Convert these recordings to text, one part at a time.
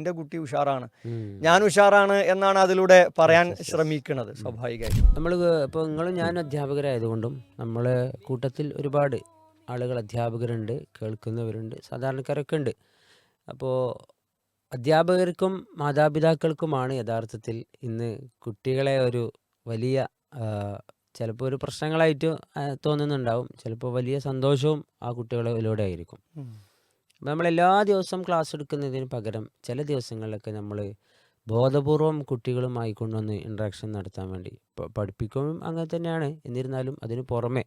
എൻ്റെ കുട്ടി ഉഷാറാണ്, ഞാൻ ഉഷാറാണ് എന്നാണ് അതിലൂടെ പറയാൻ ശ്രമിക്കുന്നത് സ്വാഭാവികമായിട്ടും. നമ്മൾ ഇപ്പോൾ നിങ്ങളും ഞാനും അധ്യാപകരായതുകൊണ്ടും നമ്മളെ കൂട്ടത്തിൽ ഒരുപാട് ആളുകൾ അധ്യാപകരുണ്ട്, കേൾക്കുന്നവരുണ്ട്, സാധാരണക്കാരൊക്കെ ഉണ്ട്. അപ്പോൾ അധ്യാപകർക്കും മാതാപിതാക്കൾക്കുമാണ് യഥാർത്ഥത്തിൽ ഇന്ന് കുട്ടികളെ ഒരു വലിയ ചിലപ്പോൾ ഒരു പ്രശ്നങ്ങളായിട്ട് തോന്നുന്നുണ്ടാവും, ചിലപ്പോൾ വലിയ സന്തോഷവും ആ കുട്ടികളിലൂടെ ആയിരിക്കും. നമ്മൾ എല്ലാ ദിവസവും ക്ലാസ് എടുക്കുന്നതിന് പകരം ചില ദിവസങ്ങളിലൊക്കെ നമ്മൾ ബോധപൂർവം കുട്ടികളുമായി കൊണ്ടുവന്ന് ഇൻട്രാക്ഷൻ നടത്താൻ വേണ്ടി പഠിപ്പിക്കുകയും അങ്ങനെ തന്നെയാണ്. എന്നിരുന്നാലും അതിന് പുറമെ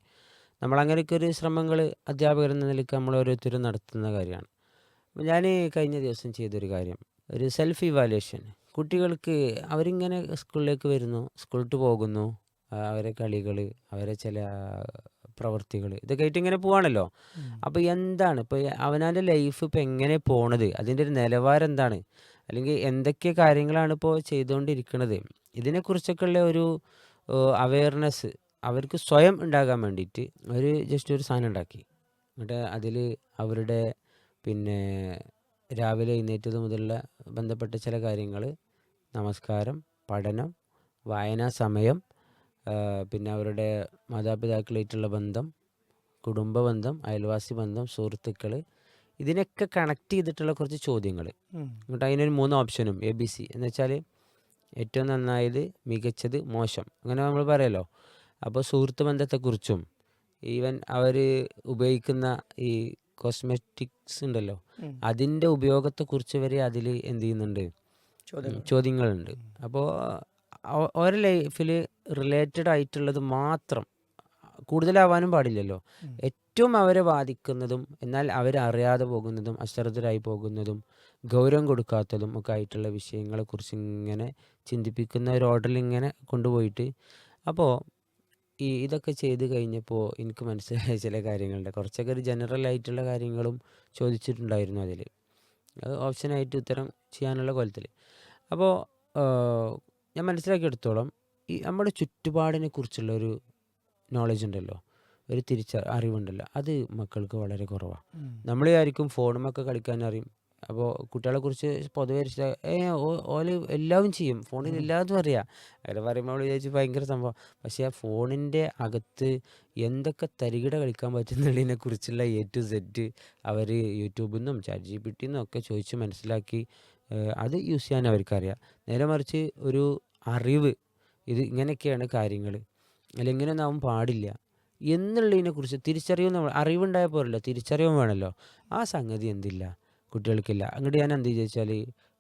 നമ്മൾ അങ്ങനെയൊക്കെ ഒരു ശ്രമങ്ങൾ അധ്യാപകർ എന്ന നിലയ്ക്ക് നമ്മൾ ഓരോരുത്തരും നടത്തുന്ന കാര്യമാണ്. അപ്പോൾ ഞാൻ കഴിഞ്ഞ ദിവസം ചെയ്തൊരു കാര്യം, ഒരു സെൽഫ് ഇവാലുവേഷൻ. കുട്ടികൾക്ക് അവരിങ്ങനെ സ്കൂളിലേക്ക് വരുന്നു, സ്കൂളിട്ട് പോകുന്നു, അവരെ കളികൾ, അവരെ ചില പ്രവൃത്തികൾ, ഇതൊക്കെ ആയിട്ട് ഇങ്ങനെ പോവാണല്ലോ. അപ്പോൾ എന്താണ് ഇപ്പോൾ അവനവൻ്റെ ലൈഫ് ഇപ്പോൾ എങ്ങനെ പോണത്, അതിൻ്റെ ഒരു നിലവാരം എന്താണ്, അല്ലെങ്കിൽ എന്തൊക്കെ കാര്യങ്ങളാണ് ഇപ്പോൾ ചെയ്തുകൊണ്ടിരിക്കുന്നത്, ഇതിനെക്കുറിച്ചൊക്കെ ഉള്ള ഒരു അവയർനെസ് അവർക്ക് സ്വയം ഉണ്ടാകാൻ വേണ്ടിയിട്ട് ഒരു ജസ്റ്റ് ഒരു സാധനം ഉണ്ടാക്കി. എന്നിട്ട് അതിൽ അവരുടെ പിന്നെ രാവിലെ എഴുന്നേറ്റത് മുതലുള്ള ബന്ധപ്പെട്ട ചില കാര്യങ്ങൾ, നമസ്കാരം, പഠനം, വായനാ സമയം, പിന്നെ അവരുടെ മാതാപിതാക്കളായിട്ടുള്ള ബന്ധം, കുടുംബ ബന്ധം, അയൽവാസി ബന്ധം, സുഹൃത്തുക്കൾ, ഇതിനൊക്കെ കണക്ട് ചെയ്തിട്ടുള്ള കുറച്ച് ചോദ്യങ്ങൾ. എന്നിട്ട് അതിനൊരു 3 ഓപ്ഷനും ABC എന്ന് വെച്ചാൽ ഏറ്റവും നന്നായത്, മികച്ചത്, മോശം, അങ്ങനെ നമ്മൾ പറയുമല്ലോ. അപ്പോൾ സുഹൃത്ത് ബന്ധത്തെക്കുറിച്ചും ഈവൻ അവർ ഉപയോഗിക്കുന്ന ഈ കോസ്മെറ്റിക്സ് ഉണ്ടല്ലോ, അതിൻ്റെ ഉപയോഗത്തെക്കുറിച്ച് വരെ അതിൽ എന്ത് ചെയ്യുന്നുണ്ട്, ചോദ്യങ്ങളുണ്ട്. അപ്പോൾ ഓരോ ലൈഫിൽ റിലേറ്റഡ് ആയിട്ടുള്ളത് മാത്രം, കൂടുതലാവാനും പാടില്ലല്ലോ. ഏറ്റവും അവരെ ബാധിക്കുന്നതും എന്നാൽ അവരറിയാതെ പോകുന്നതും അശ്രദ്ധരായി പോകുന്നതും ഗൗരവം കൊടുക്കാത്തതും ഒക്കെ ആയിട്ടുള്ള വിഷയങ്ങളെക്കുറിച്ച് ഇങ്ങനെ ചിന്തിപ്പിക്കുന്ന ഒരു ഓർഡറിൽ ഇങ്ങനെ കൊണ്ടുപോയിട്ട്, അപ്പോൾ ഇതൊക്കെ ചെയ്ത് കഴിഞ്ഞപ്പോൾ എനിക്ക് മനസ്സിലായ ചില കാര്യങ്ങളുണ്ട്. കുറച്ചൊക്കെ ഒരു ജനറൽ ആയിട്ടുള്ള കാര്യങ്ങളും ചോദിച്ചിട്ടുണ്ടായിരുന്നു അതിൽ, ഓപ്ഷനായിട്ട് ഉത്തരം ചെയ്യാനുള്ള കോലത്തിൽ. അപ്പോൾ ഞാൻ മനസ്സിലാക്കിയെടുത്തോളം ഈ നമ്മുടെ ചുറ്റുപാടിനെ കുറിച്ചുള്ള ഒരു നോളജ് ഉണ്ടല്ലോ, ഒരു അറിവുണ്ടല്ലോ, അത് മക്കൾക്ക് വളരെ കുറവാണ്. നമ്മൾ വിചാരിക്കും ഫോണുമൊക്കെ കളിക്കാൻ അറിയും. അപ്പോൾ കുട്ടികളെക്കുറിച്ച് പൊതുവെ ഓല് എല്ലാവരും ചെയ്യും, ഫോണിൽ എല്ലാതും അറിയാം. അങ്ങനെ പറയുമ്പോൾ നമ്മൾ വിചാരിച്ച് ഭയങ്കര സംഭവം. പക്ഷേ ആ ഫോണിൻ്റെ അകത്ത് എന്തൊക്കെ തരികിട കളിക്കാൻ പറ്റുന്നതിനെ കുറിച്ചുള്ള A to Z അവർ യൂട്യൂബിൽ നിന്നും ChatGPT നിന്നും ഒക്കെ ചോദിച്ച് മനസ്സിലാക്കി അത് യൂസ് ചെയ്യാൻ അവർക്കറിയാം. നേരെ മറിച്ച് ഒരു അറിവ്, ഇത് ഇങ്ങനെയൊക്കെയാണ് കാര്യങ്ങൾ, അല്ലെങ്കിൽ ഇങ്ങനെയൊന്നും ആവാൻ പാടില്ല എന്നുള്ളതിനെക്കുറിച്ച് തിരിച്ചറിവ്, അറിവുണ്ടായ പോരല്ലോ, തിരിച്ചറിവും വേണമല്ലോ. ആ സംഗതി എന്തില്ല, കുട്ടികൾക്കില്ല. അങ്ങോട്ട് ഞാൻ എന്ത് ചോദിച്ചാൽ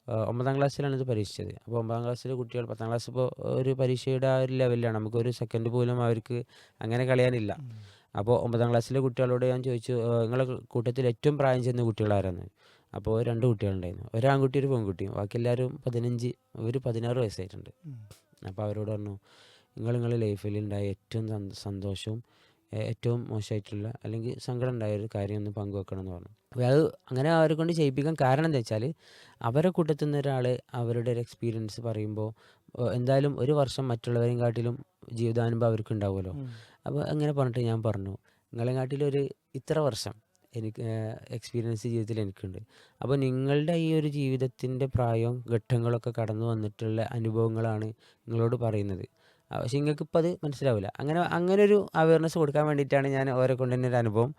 9ാം ക്ലാസ്സിലാണ് ഇത് പരീക്ഷിച്ചത്. അപ്പോൾ 9ാം ക്ലാസ്സിലെ കുട്ടികൾ 10ാം ക്ലാസ് ഇപ്പോൾ ഒരു പരീക്ഷയുടെ ആ ഒരു ലെവലിലാണ്, നമുക്കൊരു സെക്കൻഡ് പോലും അവർക്ക് അങ്ങനെ കളയാനില്ല. അപ്പോൾ 9ാം ക്ലാസ്സിലെ കുട്ടികളോട് ഞാൻ ചോദിച്ചു, നിങ്ങളെ കൂട്ടത്തിൽ ഏറ്റവും പ്രായം ചെന്ന കുട്ടികളാരാന്ന്. അപ്പോൾ 2 കുട്ടികളുണ്ടായിരുന്നു, ഒരു ആൺകുട്ടി ഒരു പെൺകുട്ടിയും. ബാക്കി എല്ലാവരും 15, ഒരു 16 വയസ്സായിട്ടുണ്ട്. അപ്പോൾ അവരോട് പറഞ്ഞു, നിങ്ങളുടെ ലൈഫിൽ ഉണ്ടായ ഏറ്റവും സന്തോഷവും ഏറ്റവും മോശമായിട്ടുള്ള അല്ലെങ്കിൽ സങ്കടം ഉണ്ടായ ഒരു കാര്യം ഒന്ന് പങ്കുവെക്കണം എന്ന് പറഞ്ഞു. അപ്പോൾ അത് അങ്ങനെ അവരെ കൊണ്ട് ചെയ്യിപ്പിക്കാൻ കാരണം എന്താ വെച്ചാൽ, അവരെ കൂട്ടത്തിൽ നിന്ന് ഒരാൾ അവരുടെ ഒരു എക്സ്പീരിയൻസ് പറയുമ്പോൾ എന്തായാലും ഒരു വർഷം മറ്റുള്ളവരെയും കാട്ടിലും ജീവിതാനുഭവം അവർക്ക് ഉണ്ടാവുമല്ലോ. അപ്പോൾ അങ്ങനെ പറഞ്ഞിട്ട് ഞാൻ പറഞ്ഞു, നിങ്ങളെ കാട്ടിലൊരു ഇത്ര വർഷം എനിക്ക് എക്സ്പീരിയൻസ് ജീവിതത്തിൽ എനിക്കുണ്ട്. അപ്പോൾ നിങ്ങളുടെ ഈ ഒരു ജീവിതത്തിൻ്റെ പ്രായവും ഘട്ടങ്ങളൊക്കെ കടന്നു വന്നിട്ടുള്ള അനുഭവങ്ങളാണ് നിങ്ങളോട് പറയുന്നത്. പക്ഷേ നിങ്ങൾക്കിപ്പോൾ അത് മനസ്സിലാവില്ല. അങ്ങനെ ഒരു അവയർനെസ് കൊടുക്കാൻ വേണ്ടിയിട്ടാണ് ഞാൻ ഓരോ കൊണ്ട് തന്നെ ഒരു അനുഭവം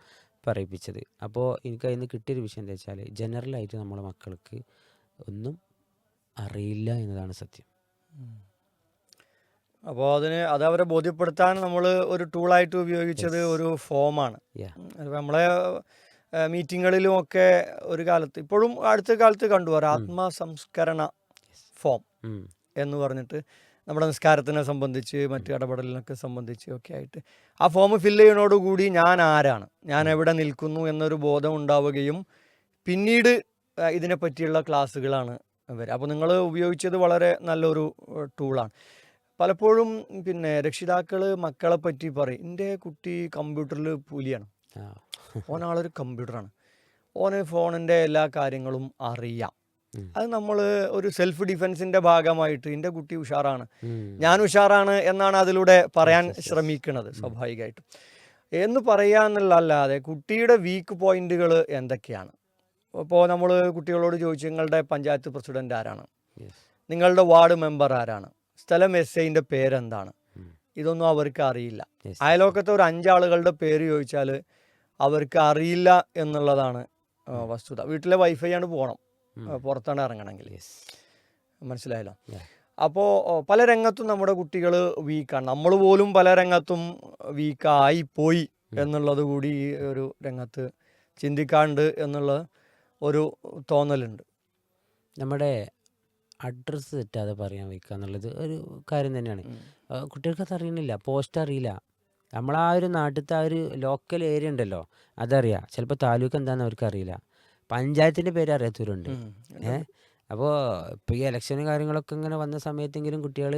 പറയിപ്പിച്ചത്. അപ്പോൾ എനിക്ക് അതിൽ നിന്ന് കിട്ടിയൊരു വിഷയം എന്താ വെച്ചാൽ, ജനറലായിട്ട് നമ്മളെ മക്കൾക്ക് ഒന്നും അറിയില്ല എന്നതാണ് സത്യം. അപ്പോൾ അത് അവരെ ബോധ്യപ്പെടുത്താൻ നമ്മൾ ഒരു ടൂളായിട്ട് ഉപയോഗിച്ചത് ഒരു ഫോമാണ്. നമ്മളെ മീറ്റിങ്ങുകളിലും ഒക്കെ ഒരു കാലത്ത്, ഇപ്പോഴും അടുത്ത കാലത്ത് കണ്ടുപോരാ, ആത്മസംസ്കരണ ഫോം എന്ന് പറഞ്ഞിട്ട് നമ്മുടെ നിസ്കാരത്തിനെ സംബന്ധിച്ച് മറ്റ് ഇടപെടലിനൊക്കെ സംബന്ധിച്ച് ഒക്കെ ആയിട്ട് ആ ഫോം ഫില്ല് ചെയ്യുന്നതോടുകൂടി ഞാൻ ആരാണ്, ഞാൻ എവിടെ നിൽക്കുന്നു എന്നൊരു ബോധം ഉണ്ടാവുകയും പിന്നീട് ഇതിനെപ്പറ്റിയുള്ള ക്ലാസ്സുകളാണ് വരിക. അപ്പോൾ നിങ്ങൾ ഉപയോഗിച്ചത് വളരെ നല്ലൊരു ടൂളാണ്. പലപ്പോഴും പിന്നെ രക്ഷിതാക്കൾ മക്കളെ പറ്റി പറയും, എൻ്റെ കുട്ടി കമ്പ്യൂട്ടറിൽ പുലിയാണ്, ഓനാളൊരു കമ്പ്യൂട്ടറാണ്, ഓന് ഫോണിൻ്റെ എല്ലാ കാര്യങ്ങളും അറിയാം. അത് നമ്മൾ ഒരു സെൽഫ് ഡിഫെൻസിൻ്റെ ഭാഗമായിട്ട് എൻ്റെ കുട്ടി ഉഷാറാണ്, ഞാൻ ഉഷാറാണ് എന്നാണ് അതിലൂടെ പറയാൻ ശ്രമിക്കുന്നത് സ്വാഭാവികമായിട്ടും. എന്ന് പറയാന്നുള്ളതല്ലാതെ കുട്ടിയുടെ വീക്ക് പോയിന്റുകൾ എന്തൊക്കെയാണ്, ഇപ്പോൾ നമ്മൾ കുട്ടികളോട് ചോദിച്ചു നിങ്ങളുടെ പഞ്ചായത്ത് പ്രസിഡന്റ് ആരാണ്, യെസ്. നിങ്ങളുടെ വാർഡ് മെമ്പർ ആരാണ്, സ്ഥലം എസ് ഐൻ്റെ പേരെന്താണ്, ഉം. ഇതൊന്നും അവർക്ക് അറിയില്ല. യെസ്. അയലോക്കത്തെ ഒരു 5 ആളുകളുടെ പേര് ചോദിച്ചാൽ അവർക്ക് അറിയില്ല എന്നുള്ളതാണ് വസ്തുത. വീട്ടിലെ വൈഫൈ ആണ് പോകണം, പുറത്താണ് ഇറങ്ങണമെങ്കിൽ. യെസ്. മനസ്സിലായല്ലോ. Yeah. അപ്പോൾ പല രംഗത്തും നമ്മുടെ കുട്ടികൾ വീക്കാണ്. നമ്മൾ പോലും പല രംഗത്തും വീക്കായി പോയി എന്നുള്ളത് കൂടി ഈ ഒരു രംഗത്ത് ചിന്തിക്കാണ്ട് എന്നുള്ള ഒരു തോന്നലുണ്ട്. നമ്മുടെ അഡ്രസ്സ് തെറ്റാതെ പറയാൻ വയ്ക്കുക എന്നുള്ളത് ഒരു കാര്യം തന്നെയാണ്. കുട്ടികൾക്കത് അറിയണില്ല, പോസ്റ്റ് അറിയില്ല. നമ്മളാ ഒരു നാട്ടിലത്തെ ആ ഒരു ലോക്കൽ ഏരിയ ഉണ്ടല്ലോ അതറിയാം. ചിലപ്പോൾ താലൂക്ക് എന്താണെന്ന് അവർക്ക് അറിയില്ല, പഞ്ചായത്തിൻ്റെ പേര് അറിയാത്തവരുണ്ട്. അപ്പോൾ ഇപ്പോൾ ഈ ഇലക്ഷനും കാര്യങ്ങളൊക്കെ ഇങ്ങനെ വന്ന സമയത്തെങ്കിലും കുട്ടികൾ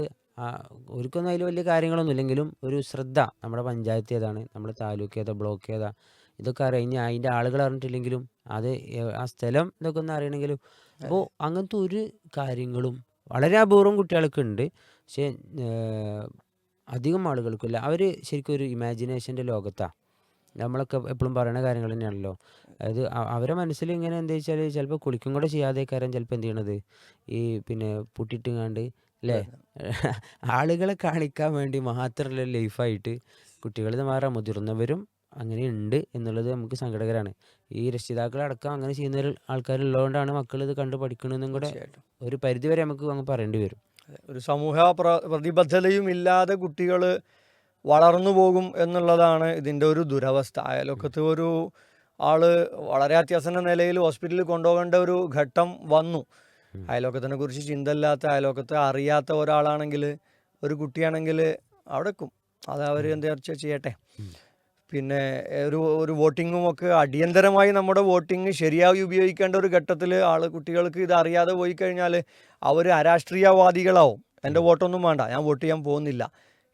അവർക്കൊന്നും അതിൽ വലിയ കാര്യങ്ങളൊന്നും ഇല്ലെങ്കിലും ഒരു ശ്രദ്ധ, നമ്മുടെ പഞ്ചായത്ത് ഏതാണ്, നമ്മുടെ താലൂക്ക് ഏതാ, ബ്ലോക്ക് ഏതാ, ഇതൊക്കെ അറിയാം. ഇനി അതിൻ്റെ ആളുകൾ അറിഞ്ഞിട്ടില്ലെങ്കിലും അത് ആ സ്ഥലം ഇതൊക്കെ ഒന്ന് അറിയണമെങ്കിലും. അപ്പോൾ അങ്ങനത്തെ ഒരു കാര്യങ്ങളും വളരെ അപൂർവം കുട്ടികൾക്ക് ഉണ്ട്. പക്ഷേ അധികം ആളുകൾക്കില്ല. അവർ ശരിക്കും ഒരു ഇമാജിനേഷൻ്റെ ലോകത്താണ്. നമ്മളൊക്കെ എപ്പോഴും പറയുന്ന കാര്യങ്ങൾ തന്നെയാണല്ലോ. അതായത് അവരെ മനസ്സിൽ ഇങ്ങനെ എന്താ വെച്ചാൽ ചിലപ്പോൾ കുളിക്കും കൂടെ ചെയ്യാതെ കാര്യം ചിലപ്പോൾ എന്ത് ചെയ്യണത് ഈ പിന്നെ പൂട്ടിയിട്ടുങ്ങാണ്ട് അല്ലേ ആളുകളെ കാണിക്കാൻ വേണ്ടി മാത്രമല്ല ലൈഫായിട്ട് കുട്ടികൾ മാറാൻ മുതിർന്നവരും അങ്ങനെ ഉണ്ട് എന്നുള്ളത് നമുക്ക് സങ്കടകരമാണ്. ഈ രക്ഷിതാക്കളടക്കം അങ്ങനെ ചെയ്യുന്ന ആൾക്കാരുള്ളതുകൊണ്ടാണ് മക്കൾ ഇത് കണ്ട് പഠിക്കണമെന്നും കൂടെ ഒരു പരിധിവരെ നമുക്ക് അങ്ങ് പറയേണ്ടി വരും. ഒരു സമൂഹ പ്രതിബദ്ധതയും ഇല്ലാതെ കുട്ടികൾ വളർന്നു പോകും എന്നുള്ളതാണ് ഇതിൻ്റെ ഒരു ദുരവസ്ഥ. അയലോക്കത്ത് ഒരു ആള് വളരെ അത്യാസന്ന നിലയിൽ ഹോസ്പിറ്റലിൽ കൊണ്ടുപോകേണ്ട ഒരു ഘട്ടം വന്നു. അയലോക്കത്തിനെ കുറിച്ച് ചിന്തയില്ലാത്ത, അയലോക്കത്തെ അറിയാത്ത ഒരാളാണെങ്കിൽ, ഒരു കുട്ടിയാണെങ്കിൽ അവിടെ വെക്കും, അത് അവർ എന്താ ചെയ്യട്ടെ. പിന്നെ ഒരു വോട്ടിങ്ങും ഒക്കെ അടിയന്തരമായി നമ്മുടെ വോട്ടിങ് ശരിയായി ഉപയോഗിക്കേണ്ട ഒരു ഘട്ടത്തിൽ കുട്ടികൾക്ക് ഇത് അറിയാതെ പോയി കഴിഞ്ഞാൽ അവർ അരാഷ്ട്രീയവാദികളാവും. എൻ്റെ വോട്ടൊന്നും വേണ്ട, ഞാൻ വോട്ട് ചെയ്യാൻ പോകുന്നില്ല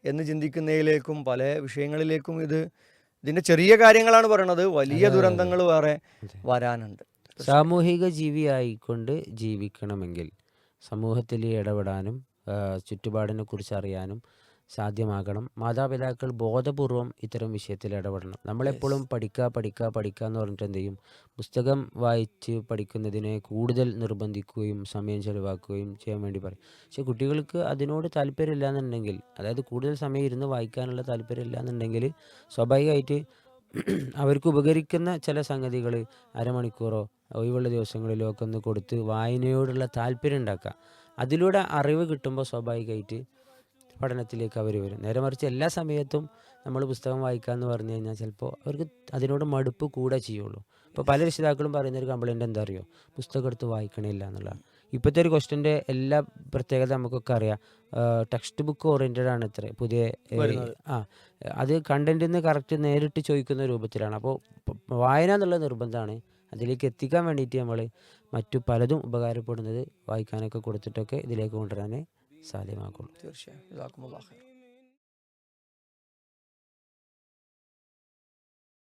എന്ന് ചിന്തിക്കുന്നതിലേക്കും പല വിഷയങ്ങളിലേക്കും ഇതിൻ്റെ ചെറിയ കാര്യങ്ങളാണ് പറയണത്. വലിയ ദുരന്തങ്ങൾ വേറെ വരാനുണ്ട്. സാമൂഹിക ജീവിയായിക്കൊണ്ട് ജീവിക്കണമെങ്കിൽ സമൂഹത്തിൽ ഇടപെടാനും ചുറ്റുപാടിനെ കുറിച്ച് അറിയാനും സാധ്യമാകണം. മാതാപിതാക്കൾ ബോധപൂർവം ഇത്തരം വിഷയത്തിൽ ഇടപെടണം. നമ്മളെപ്പോഴും പഠിക്കുക എന്ന് പറഞ്ഞിട്ട് എന്ത് ചെയ്യും, പുസ്തകം വായിച്ച് പഠിക്കുന്നതിനെ കൂടുതൽ നിർബന്ധിക്കുകയും സമയം ചെലവാക്കുകയും ചെയ്യാൻ വേണ്ടി പറയും. പക്ഷേ കുട്ടികൾക്ക് അതിനോട് താല്പര്യമില്ല എന്നുണ്ടെങ്കിൽ, അതായത് കൂടുതൽ സമയം ഇരുന്ന് വായിക്കാനുള്ള താല്പര്യമില്ല എന്നുണ്ടെങ്കിൽ സ്വാഭാവികമായിട്ട് അവർക്ക് ഉപകരിക്കുന്ന ചില സംഗതികൾ അരമണിക്കൂറോ ഒഴിവുള്ള ദിവസങ്ങളിലോ ഒക്കെ ഒന്ന് കൊടുത്ത് വായനയോടുള്ള താല്പര്യം ഉണ്ടാക്കുക. അതിലൂടെ അറിവ് കിട്ടുമ്പോൾ സ്വാഭാവികമായിട്ട് പഠനത്തിലേക്ക് അവർ വരും. നേരെ മറിച്ച് എല്ലാ സമയത്തും നമ്മൾ പുസ്തകം വായിക്കുക എന്ന് പറഞ്ഞു കഴിഞ്ഞാൽ ചിലപ്പോൾ അവർക്ക് അതിനോട് മടുപ്പ് കൂടെ ചെയ്യുള്ളൂ. ഇപ്പോൾ പല രക്ഷിതാക്കളും പറയുന്നൊരു കംപ്ലയിൻ്റ് എന്താ അറിയോ, പുസ്തകം എടുത്ത് വായിക്കണില്ല എന്നുള്ളതാണ്. ഇപ്പോഴത്തെ ഒരു ക്വസ്റ്റ്യൻ്റെ എല്ലാ പ്രത്യേകത നമുക്കൊക്കെ അറിയാം. ടെക്സ്റ്റ് ബുക്ക് ഓറിയൻറ്റഡ് ആണ് ഇത്ര പുതിയ അത് കണ്ടൻറ്റിൽ നിന്ന് കറക്റ്റ് നേരിട്ട് ചോദിക്കുന്ന രൂപത്തിലാണ്. അപ്പോൾ വായന എന്നുള്ള നിർബന്ധമാണ്. അതിലേക്ക് എത്തിക്കാൻ വേണ്ടിയിട്ട് നമ്മൾ മറ്റു പലതും ഉപകാരപ്പെടുന്നത് വായിക്കാനൊക്കെ കൊടുത്തിട്ടൊക്കെ ഇതിലേക്ക് കൊണ്ടുവരാനേ സാധ്യമാക്കുള്ളൂ. തീർച്ചയായും.